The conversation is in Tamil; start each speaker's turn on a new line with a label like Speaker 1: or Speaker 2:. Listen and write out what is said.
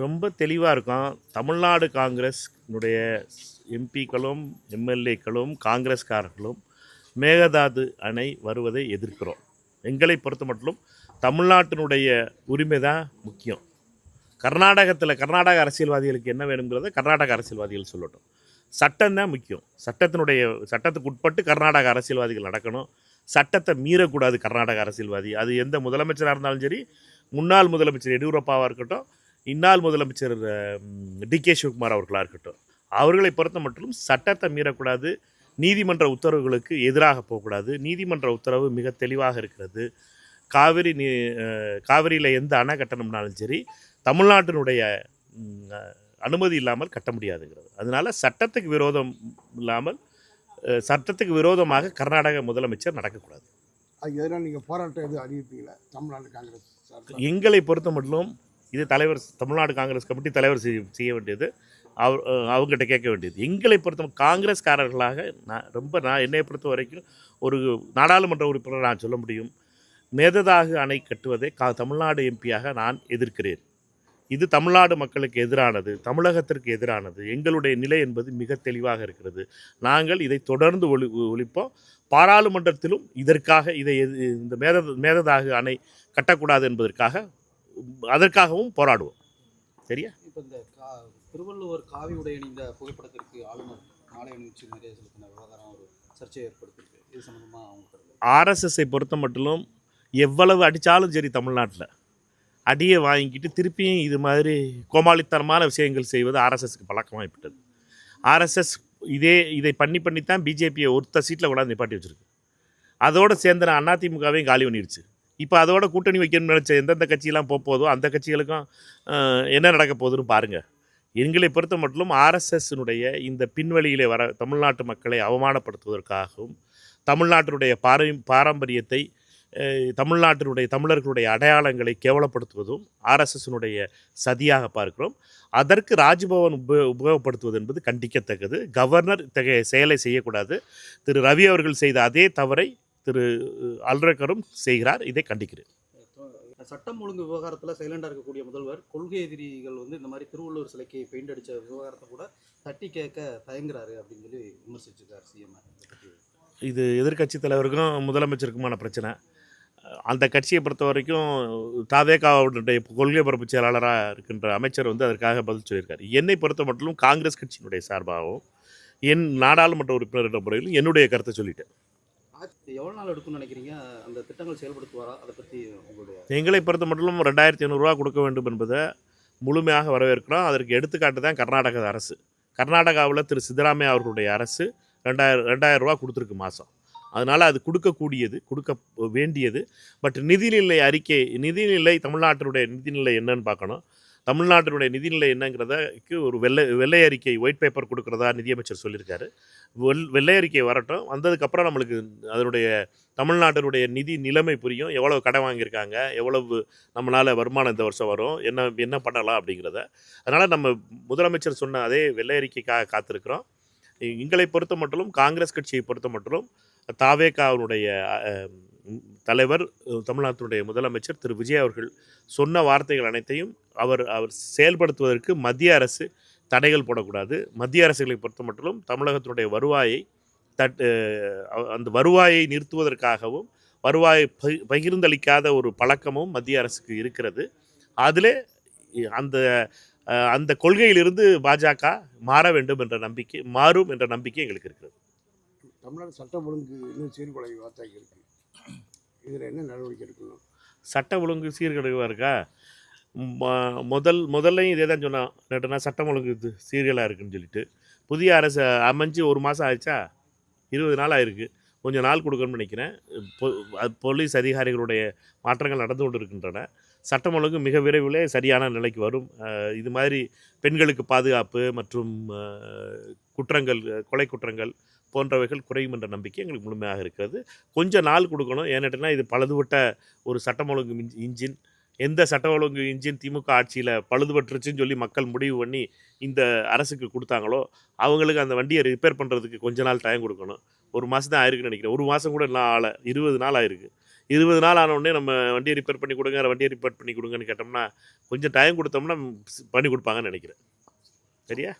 Speaker 1: ரொம்ப தெளிவாக இருக்கும். தமிழ்நாடு காங்கிரஸ்னுடைய எம்பிக்களும், எம்எல்ஏக்களும், காங்கிரஸ்காரர்களும் மேகதாது அணை வருவதை எதிர்க்கிறோம். எங்களை பொறுத்தமட்டிலும் தமிழ்நாட்டினுடைய உரிமை தான் முக்கியம். கர்நாடக அரசியல்வாதிகளுக்கு என்ன வேணுங்கிறத கர்நாடக அரசியல்வாதிகள் சொல்லட்டும். சட்டம் தான் முக்கியம். சட்டத்துக்கு உட்பட்டு கர்நாடக அரசியல்வாதிகள் நடக்கணும். சட்டத்தை மீறக்கூடாது கர்நாடக அரசியல்வாதி. அது எந்த முதலமைச்சராக இருந்தாலும் சரி, முன்னாள் முதலமைச்சர் எடியூரப்பாவாக இருக்கட்டும், இந்நாள் முதலமைச்சர் டிகே சிவகுமார் அவர்களாக இருக்கட்டும், அவர்களை பொறுத்த மட்டும் சட்டத்தை மீறக்கூடாது. நீதிமன்ற உத்தரவுகளுக்கு எதிராக போகக்கூடாது. நீதிமன்ற உத்தரவு மிக தெளிவாக இருக்கிறது. காவிரியில் எந்த அணை கட்டணும்னாலும் சரி தமிழ்நாட்டினுடைய அனுமதி இல்லாமல் கட்ட முடியாதுங்கிறது. அதனால் சட்டத்துக்கு விரோதமாக கர்நாடக முதலமைச்சர் நடக்கக்கூடாது.
Speaker 2: நீங்கள் போராட்டம் எதுவும் அறிவிப்பீங்களா தமிழ்நாடு காங்கிரஸ்?
Speaker 1: எங்களை பொறுத்த மட்டும் இது தமிழ்நாடு காங்கிரஸ் கமிட்டி தலைவர் செய்ய வேண்டியது, அவங்ககிட்ட கேட்க வேண்டியது. எங்களை பொறுத்த காங்கிரஸ்காரர்களாக நான் என்னை பொறுத்த வரைக்கும் ஒரு நாடாளுமன்ற உறுப்பினர் நான் சொல்ல முடியும், மேகதாது அணை கட்டுவதை தமிழ்நாடு எம்பியாக நான் எதிர்க்கிறேன். இது தமிழ்நாடு மக்களுக்கு எதிரானது, தமிழகத்திற்கு எதிரானது. எங்களுடைய நிலை என்பது மிக தெளிவாக இருக்கிறது. நாங்கள் இதை தொடர்ந்து ஒழிப்போம். பாராளுமன்றத்திலும் இதற்காக இந்த மேகதாது அணை கட்டக்கூடாது என்பதற்காக அதற்காகவும் போராடுவோம். சரியா?
Speaker 3: இப்போ இந்த திருவள்ளுவர் காவி உடை அணிந்த புகைப்படத்திற்கு ஆளுநர் மாலை அணிவிச்சு நிறைய செலுத்தின விவகாரம் ஒரு சர்ச்சையை ஏற்படுத்தியிருக்கு. இது சம்பந்தமாக அவங்க
Speaker 1: ஆர்எஸ்எஸ்ஸை பொறுத்த மட்டும் எவ்வளவு அடித்தாலும் சரி தமிழ்நாட்டில் அடியை வாங்கிக்கிட்டு திருப்பியும் இது மாதிரி கோமாளித்தனமான விஷயங்கள் செய்வது ஆர்எஸ்எஸ்க்கு பழக்கமாகிவிட்டது. ஆர்எஸ்எஸ் இதை பண்ணித்தான் பிஜேபியை ஒருத்த சீட்டில் கூட நிப்பாட்டி வச்சுருக்கு. அதோடு சேர்ந்த அதிமுகவையும் காலி பண்ணிடுச்சு. இப்போ அதோட கூட்டணி வைக்கணும்னு நினச்ச எந்தெந்த கட்சியெல்லாம் போதோ அந்த கட்சிகளுக்கும் என்ன நடக்க போகுதுன்னு பாருங்கள். எங்களை பொறுத்த மட்டும் ஆர்எஸ்எஸ்னுடைய இந்த பின்வழியிலே வர தமிழ்நாட்டு மக்களை அவமானப்படுத்துவதற்காகவும் தமிழ்நாட்டினுடைய பாரம்பரியத்தை தமிழர்களுடைய அடையாளங்களை கேவலப்படுத்துவதும் ஆர்எஸ்எஸ்னுடைய சதியாக பார்க்கிறோம். அதற்கு ராஜ்பவன் உபயோகப்படுத்துவது என்பது கண்டிக்கத்தக்கது. கவர்னர் இத்தகைய செயலை செய்யக்கூடாது. திரு ரவி அவர்கள் செய்த அதே தவறை திரு அல்ரக்கரும் செய்கிறார். இதை கண்டிக்கிறேன்.
Speaker 3: சட்டம் ஒழுங்கு விவகாரத்தில் சைலண்டாக இருக்கக்கூடிய முதல்வர் கொள்கை எதிரிகள் இந்த மாதிரி திருவள்ளுவர் சிலைக்கு பெயிண்ட் அடித்த விவகாரத்தை கூட தட்டி கேட்க தயங்குறாரு அப்படின்னு சொல்லி விமர்சிச்சிருக்கார் சிஎம்.
Speaker 1: இது எதிர்கட்சி தலைவருக்கும் முதலமைச்சருக்குமான பிரச்சனை. அந்த கட்சியை பொறுத்த வரைக்கும் தாவேகாவுடைய கொள்கை பரப்பு செயலாளராக இருக்கின்ற அமைச்சர் அதற்காக பதில் சொல்லியிருக்கார். என்னை பொறுத்த மட்டும் காங்கிரஸ் கட்சியினுடைய சார்பாகவும் என் நாடாளுமன்ற உறுப்பினர் முறையிலும் என்னுடைய கருத்தை சொல்லிட்டேன்.
Speaker 3: எவ்வளோ நாள் எடுக்கும்னு நினைக்கிறீங்க அந்த திட்டங்கள் செயல்படுத்துவாரா? அதை பற்றி உங்களுடைய
Speaker 1: எங்களை பொறுத்த மட்டும் 2500 கொடுக்க வேண்டும் என்பதை முழுமையாக வரவேற்கிறோம். அதற்கு எடுத்துக்காட்டு தான் கர்நாடக அரசு. கர்நாடகாவில் திரு சித்தராமையா அவர்களுடைய அரசு 2000 கொடுத்துருக்கு மாதம். அதனால் அது கொடுக்க வேண்டியது. பட் நிதிநிலை தமிழ்நாட்டினுடைய நிதிநிலை என்னன்னு பார்க்கணும். தமிழ்நாட்டினுடைய நிதிநிலை என்னங்கிறதுக்கு ஒரு வெள்ளை அறிக்கை, ஒயிட் பேப்பர் கொடுக்குறதா நிதியமைச்சர் சொல்லியிருக்காரு. வெள்ளை அறிக்கை வரட்டும். வந்ததுக்கப்புறம் நம்மளுக்கு அதனுடைய தமிழ்நாட்டினுடைய நிதி நிலைமை புரியும். எவ்வளவு கடன் வாங்கியிருக்காங்க, எவ்வளவு நம்மளால் வருமானம் இந்த வருஷம் வரும், என்ன பண்ணலாம் அப்படிங்கிறத. அதனால் நம்ம முதலமைச்சர் சொன்ன அதே வெள்ளை அறிக்கைக்காக காத்திருக்கிறோம். எங்களை பொறுத்த மட்டும் காங்கிரஸ் கட்சியை பொறுத்த மட்டும் தாவேகாவுடைய தலைவர் தமிழ்நாட்டினுடைய முதலமைச்சர் திரு விஜய் அவர்கள் சொன்ன வார்த்தைகள் அனைத்தையும் அவர் செயல்படுத்துவதற்கு மத்திய அரசு தடைகள் போடக்கூடாது. மத்திய அரசுகளை பொறுத்த மட்டும் தமிழகத்தினுடைய அந்த வருவாயை நிறுத்துவதற்காகவும் வருவாயை பகிர்ந்தளிக்காத ஒரு பழக்கமும் மத்திய அரசுக்கு இருக்கிறது. அதிலே அந்த கொள்கையிலிருந்து பாஜக மாறும் என்ற நம்பிக்கை எங்களுக்கு இருக்கிறது.
Speaker 2: தமிழ்நாடு சட்டம் ஒழுங்கு இன்னும் சீர்குலைவாக இருக்குது. இதில் என்ன நடவடிக்கை எடுக்கணும்?
Speaker 1: சட்டம் ஒழுங்கு சீர்குலைவாக இருக்கா? முதல்லையும் இதே தான் சொன்னோம். நேற்றுனா சட்டம் ஒழுங்கு சீர்கலாக இருக்குன்னு சொல்லிட்டு புதிய அரசு அமைஞ்சு 1 மாதம் ஆயிடுச்சா? 20 நாள் ஆயிருக்கு. கொஞ்சம் நாள் கொடுக்கணும்னு நினைக்கிறேன். போலீஸ் அதிகாரிகளுடைய மாற்றங்கள் நடந்து கொண்டு இருக்கின்றன. சட்டம் ஒழுங்கு மிக விரைவிலே சரியான நிலைக்கு வரும். இது மாதிரி பெண்களுக்கு பாதுகாப்பு மற்றும் கொலை குற்றங்கள் போன்றவைகள் குறையும் என்ற நம்பிக்கை எங்களுக்கு முழுமையாக இருக்கிறது. கொஞ்சம் நாள் கொடுக்கணும். ஏன்னாட்டினா இது பழுதுபட்ட ஒரு சட்டம் ஒழுங்கு இன்ஜின். எந்த சட்டம் ஒழுங்கு இன்ஜின் திமுக ஆட்சியில் பழுதுபட்டுருச்சுன்னு சொல்லி மக்கள் முடிவு பண்ணி இந்த அரசுக்கு கொடுத்தாங்களோ அவங்களுக்கு அந்த வண்டியை ரிப்பேர் பண்ணுறதுக்கு கொஞ்ச நாள் டைம் கொடுக்கணும். 1 மாதம் தான் ஆயிருக்குன்னு நினைக்கிறேன். 1 மாதம் கூட எல்லாம் 20 நாள் ஆயிருக்கு. 20 நாள் ஆன உடனே நம்ம வண்டியை ரிப்பேர் பண்ணி கொடுங்க, வண்டியை ரிப்பேர் பண்ணி கொடுங்கன்னு கேட்டோம்னா கொஞ்சம் டைம் கொடுத்தோம்னா பண்ணி கொடுப்பாங்கன்னு நினைக்கிறேன். சரியா?